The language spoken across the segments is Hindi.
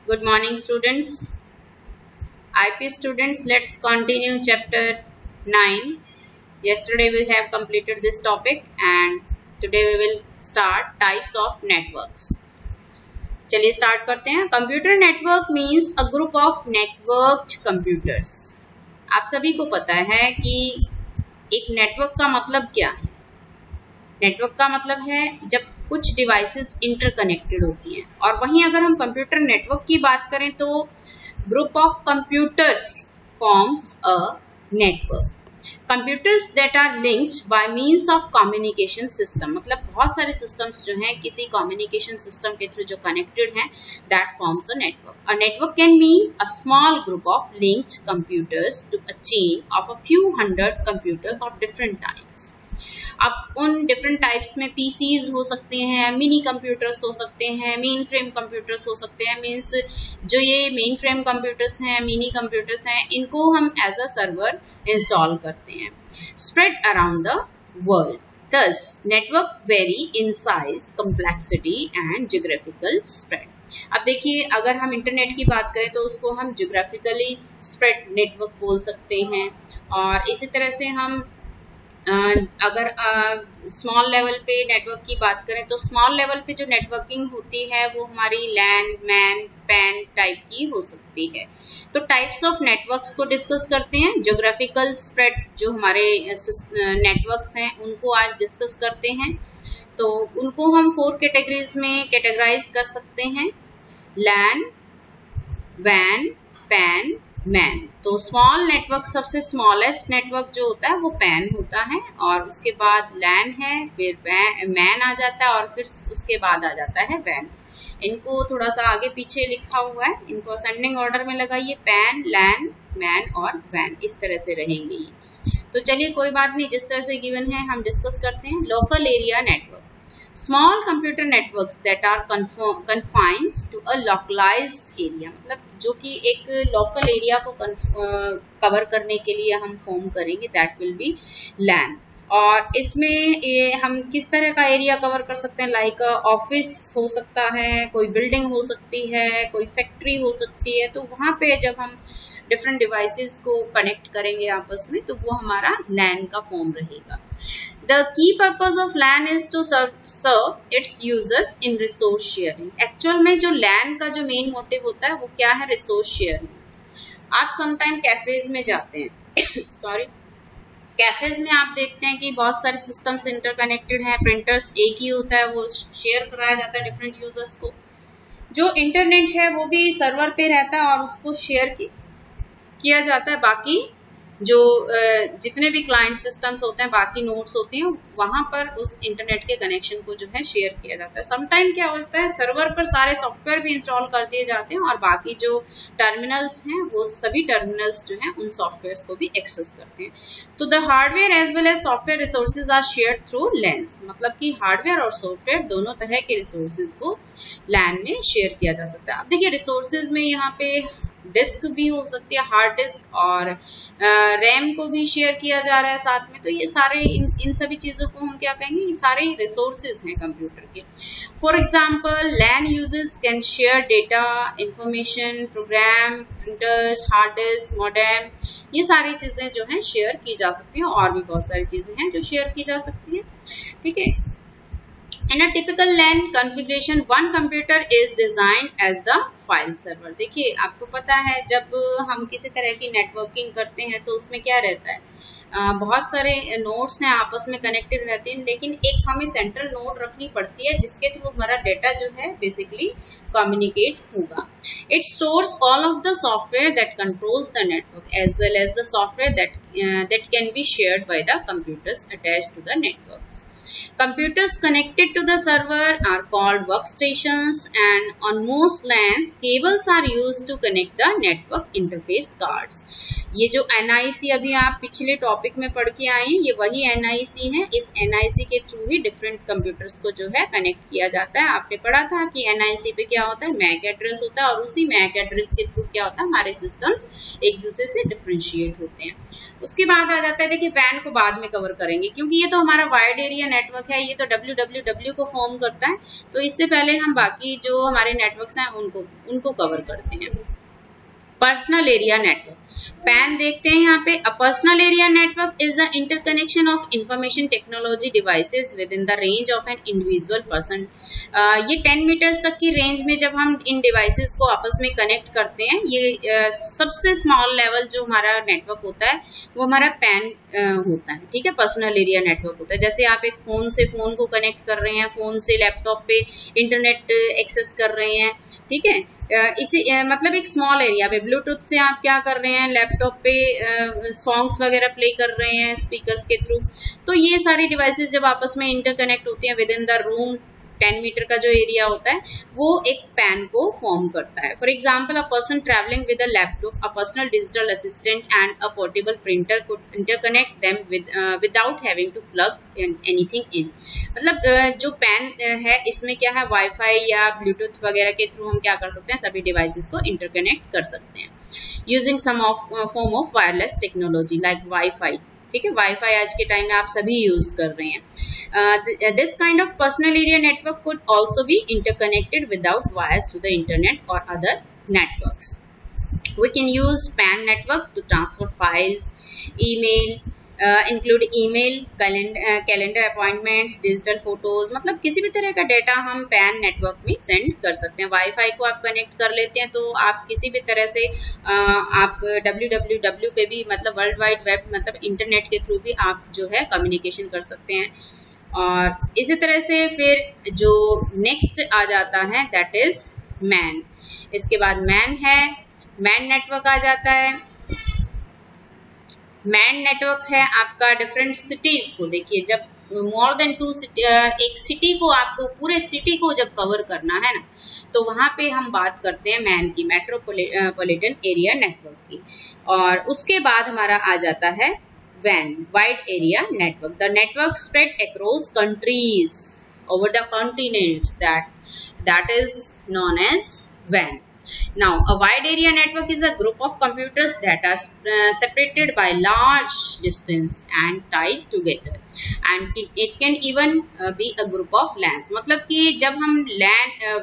Good morning, students. IP students, let's continue chapter 9. Yesterday we have completed this topic and today we will start types of networks. चलिए start करते हैं. Computer network means a group of networked computers. आप सभी को पता है कि एक नेटवर्क का मतलब क्या है. नेटवर्क का मतलब है जब कुछ डिवाइसेस इंटरकनेक्टेड होती हैं. और वहीं अगर हम कंप्यूटर नेटवर्क की बात करें तो group of computers forms a network. Computers that are linked by means of communication system, मतलब बहुत सारे सिस्टम्स जो हैं किसी कम्युनिकेशन सिस्टम के थ्रू जो कनेक्टेड हैं, that forms a network. A network can mean a small group of linked computers to a chain of a few hundred computers of different types. अब उन डिफरेंट टाइप्स में पीसीज हो सकते हैं, मिनी कंप्यूटर्स हो सकते हैं, मेन फ्रेम कंप्यूटर्स हो सकते हैं. मींस जो ये मेन फ्रेम कंप्यूटर्स हैं, मिनी कंप्यूटर्स हैं, इनको हम एज अ सर्वर इंस्टॉल करते हैं. Spread around the world. Thus, network vary in size, complexity and geographical spread. अब देखिए, अगर हम इंटरनेट की बात करें तो उसको हम जियोग्राफिकली स्प्रेड नेटवर्क बोल सकते हैं. और इसी तरह से हम अगर स्मॉल लेवल पे नेटवर्क की बात करें तो स्मॉल लेवल पे जो नेटवर्किंग होती है वो हमारी लैन, मैन, पैन टाइप की हो सकती है. तो टाइप्स ऑफ नेटवर्क्स को डिस्कस करते हैं. ज्योग्राफिकल स्प्रेड जो हमारे नेटवर्क्स हैं उनको आज डिस्कस करते हैं. तो उनको हम 4 कैटेगरीज में कैटेगराइज कर सकते हैं. लैन, वैन, पैन, मैन. तो स्मॉल नेटवर्क, सबसे स्मॉलेस्ट नेटवर्क जो होता है वो पैन होता है, और उसके बाद लैन है, फिर मैन आ जाता है, और फिर उसके बाद आ जाता है वैन. इनको थोड़ा सा आगे पीछे लिखा हुआ है, इनको असेंडिंग ऑर्डर में लगाइए. पैन, लैन, मैन और वैन, इस तरह से रहेंगे ये. तो चलिए कोई बात नहीं, जिस तरह से गिवन है हम डिस्कस करते हैं. Local area network. Small computer networks that are confined to a localized area, मतलब जो कि एक local area को कवर करने के लिए हम फॉर्म करेंगे, that will be LAN. और इसमें हम किस तरह का एरिया कवर कर सकते हैं, लाइक ऑफिस हो सकता है, कोई बिल्डिंग हो सकती है, कोई फैक्ट्री हो सकती है. तो वहां पे जब हम डिफरेंट डिवाइसेस को कनेक्ट करेंगे आपस में तो वो हमारा LAN का फॉर्म रहेगा. The key purpose of LAN is to serve its users in resource sharing. Actual में जो LAN का जो मेन मोटिव होता है वो क्या है, रिसोर्स शेयरिंग. आप समटाइम कैफेज में जाते हैं सॉरी कैफेज में आप देखते हैं कि बहुत सारे सिस्टम्स इंटरकनेक्टेड हैं. प्रिंटर्स एक ही होता है, वो शेयर कराया जाता है डिफरेंट यूजर्स को. जो इंटरनेट है वो भी सर्वर पे रहता है और उसको शेयर किया जाता है. बाकी जो जितने भी क्लाइंट सिस्टम्स होते हैं, बाकी नोड्स होती हैं, वहां पर उस इंटरनेट के कनेक्शन को जो है शेयर किया जाता है. समटाइम क्या होता है, सर्वर पर सारे सॉफ्टवेयर भी इंस्टॉल कर दिए जाते हैं और बाकी जो टर्मिनल्स हैं वो सभी टर्मिनल्स जो हैं उन सॉफ्टवेयर्स को भी एक्सेस करते हैं. तो the hardware as well as software resources are shared through LANs, मतलब कि हार्डवेयर और सॉफ्टवेयर दोनों तरह के रिसोर्सेज को लैन में शेयर किया जा सकता है. अब देखिए, रिसोर्सेज में यहाँ पे डिस्क भी हो सकती है, हार्ड डिस्क, और रैम को भी शेयर किया जा रहा है साथ में. तो ये सारे इन सभी चीजों को हम क्या कहेंगे, ये सारे रिसोर्सेज हैं कंप्यूटर के. For example, LAN users can share data, information, program, printers, hard disk, modem. ये सारी चीजें जो हैं शेयर की जा सकती हैं, और भी बहुत सारी चीजें हैं जो शेयर की जा सकती हैं. ठीक है. In a typical LAN configuration, one computer is designed as the file server. देखिए, आपको पता है जब हम किसी तरह की नेटवर्किंग करते हैं तो उसमें क्या रहता है, बहुत सारे नोड्स हैं आपस में कनेक्टेड रहते हैं, लेकिन एक हमें सेंट्रल नोड रखनी पड़ती है जिसके थ्रू हमारा डेटा जो है बेसिकली कम्युनिकेट होगा. It stores all of the software that controls the network as well as the software that can be shared by the computers attached to the networks. Computers connected to the server are called workstations, and on most LANs, cables are used to connect the network interface cards. ये जो NIC अभी आप पिछले टॉपिक में पढ़ के आए हैं, ये वही NIC है। इस NIC के थ्रू ही डिफरेंट कंप्यूटर्स को जो है कनेक्ट किया जाता है। आपने पढ़ा था कि NIC पे क्या होता है, मैक एड्रेस होता है, और उसी मैक एड्रेस के थ्रू क्या होता है, हमारे सिस्टम्स एक दूसरे से डिफरेंशिएट होते हैं। उसके बाद आ जाता है, देखिए WAN को बाद में कवर करेंगे क्योंकि ये तो हमारा वाइड एरिया नेटवर्क है, ये तो WWW को फॉर्म करता है, तो इससे पहले हम बाकी जो हमारे नेटवर्क्स हैं उनको कवर करते हैं। पर्सनल एरिया नेटवर्क, पैन देखते हैं यहाँ पे। A personal area network is the interconnection of information technology devices with in the range of an individual person. ये 10 मीटर्स तक की रेंज में जब हम इन डिवाइसेस को आपस में कनेक्ट करते हैं, ये सबसे स्मॉल लेवल जो हमारा नेटवर्क होता है वो हमारा पैन होता है, ठीक है, पर्सनल एरिया नेटवर्क होता है। जैसे आप एक फोन से फोन को कनेक्ट कर रहे हैं, फोन से लैपटॉप पे इंटरनेट एक्सेस कर रहे हैं, ठीक है, इसी मतलब एक स्मॉल एरिया पे ब्लूटूथ से आप क्या कर रहे हैं, लैपटॉप पे सॉन्ग्स वगैरह प्ले कर रहे हैं स्पीकर्स के थ्रू। तो ये सारी डिवाइसेस जब आपस में इंटरकनेक्ट होती हैं within the room, 10 metre का जो एरिया होता है वो एक पैन को फॉर्म करता है। For example, a person travelling with a laptop, a personal digital assistant and a portable printer could interconnect them without having to plug anything in. मतलब जो पैन है इसमें क्या है, वाईफाई या ब्लूटूथ वगैरह के थ्रू हम क्या कर सकते हैं, सभी डिवाइसेस को इंटरकनेक्ट कर सकते हैं using some form of wireless technology like wifi, ठीक है, वाईफाई आज के टाइम में आप सभी यूज कर रहे हैं। This kind of personal area network could also be interconnected without wires to the internet और other networks. We can use PAN network to transfer files, email, include email, calendar appointments, digital photos, मतलब किसी भी तरह का डेटा हम पैन नेटवर्क में सेंड कर सकते हैं। वाईफाई को आप कनेक्ट कर लेते हैं तो आप किसी भी तरह से आप www पे भी, मतलब वर्ल्ड वाइड वेब, मतलब इंटरनेट के थ्रू भी आप जो है कम्युनिकेशन कर सकते हैं। और इसी तरह से फिर जो नेक्स्ट आ जाता है दैट इज मैन। इसके बाद मैन है, मैन नेटवर्क आ जाता है। मैन नेटवर्क है आपका डिफरेंट सिटीज को, देखिए जब मोर देन 2 सिटी, एक सिटी को, आपको पूरे सिटी को जब कवर करना है ना, तो वहां पे हम बात करते हैं मैन की, मेट्रोपॉलिटन एरिया नेटवर्क की। और उसके बाद हमारा आ जाता है वैन, wide area network. The network spread across countries over the continents, that is known as WAN. Now, a wide area network is a group of computers that are separated by large distance and tied together, and it can even be a group of LANs. मतलब कि जब हम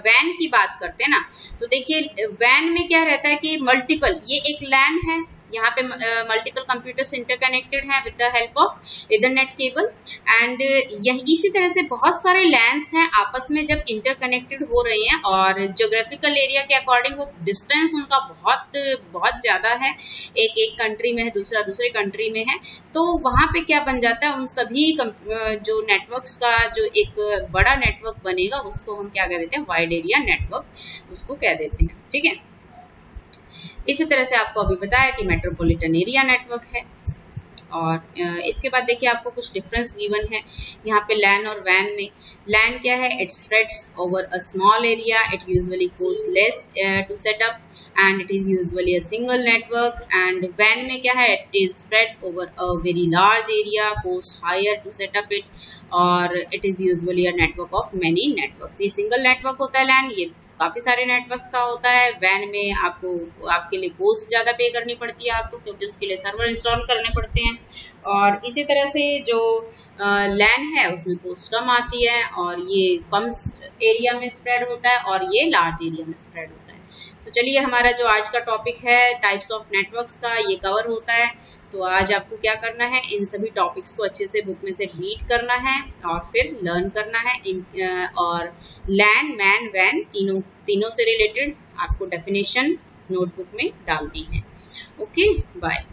WAN की बात करते हैं ना, तो देखिए WAN में क्या रहता है कि मल्टीपल, ये एक LAN है, यहाँ पे मल्टीपल कंप्यूटर्स इंटरकनेक्टेड हैं with the help of Ethernet cable, and इसी तरह से बहुत सारे लैंस हैं आपस में जब इंटरकनेक्टेड हो रहे हैं, और ज्योग्राफिकल एरिया के अकॉर्डिंग वो डिस्टेंस उनका बहुत ज्यादा है, एक कंट्री में है, दूसरा दूसरे कंट्री में है, तो वहां पे क्या बन जाता है, उन सभी जो नेटवर्क्स का जो एक बड़ा नेटवर्क बनेगा उसको हम क्या कह देते हैं, वाइड एरिया नेटवर्क उसको कह देते हैं, ठीक है। इसी तरह से आपको अभी बताया कि मेट्रोपॉलिटन एरिया नेटवर्क है। और इसके बाद देखिए आपको कुछ डिफरेंस गिवन है यहाँ पे लैन और वैन में। लैन क्या है, it spreads over a small area, it usually cost less to set up and it is usually a single network. And वैन में क्या है, it is spread over a very large area, cost higher to set up it, और it is usually a network of many networks. ये सिंगल नेटवर्क होता है लैन, ये काफी सारे नेटवर्क का होता है। वैन में आपके लिए कॉस्ट ज्यादा पे करनी पड़ती है आपको, क्योंकि उसके लिए सर्वर इंस्टॉल करने पड़ते हैं। और इसी तरह से जो लैन है उसमें कॉस्ट कम आती है, और ये कम एरिया में स्प्रेड होता है, और ये लार्ज एरिया में स्प्रेड होता है। तो चलिए हमारा जो आज का टॉपिक है टाइप्स ऑफ नेटवर्क्स का, ये कवर होता है। तो आज आपको क्या करना है, इन सभी टॉपिक्स को अच्छे से बुक में से रीड करना है और फिर लर्न करना है। और लैन, मैन, वैन तीनों से रिलेटेड आपको डेफिनेशन नोटबुक में डालनी है। Okay, bye.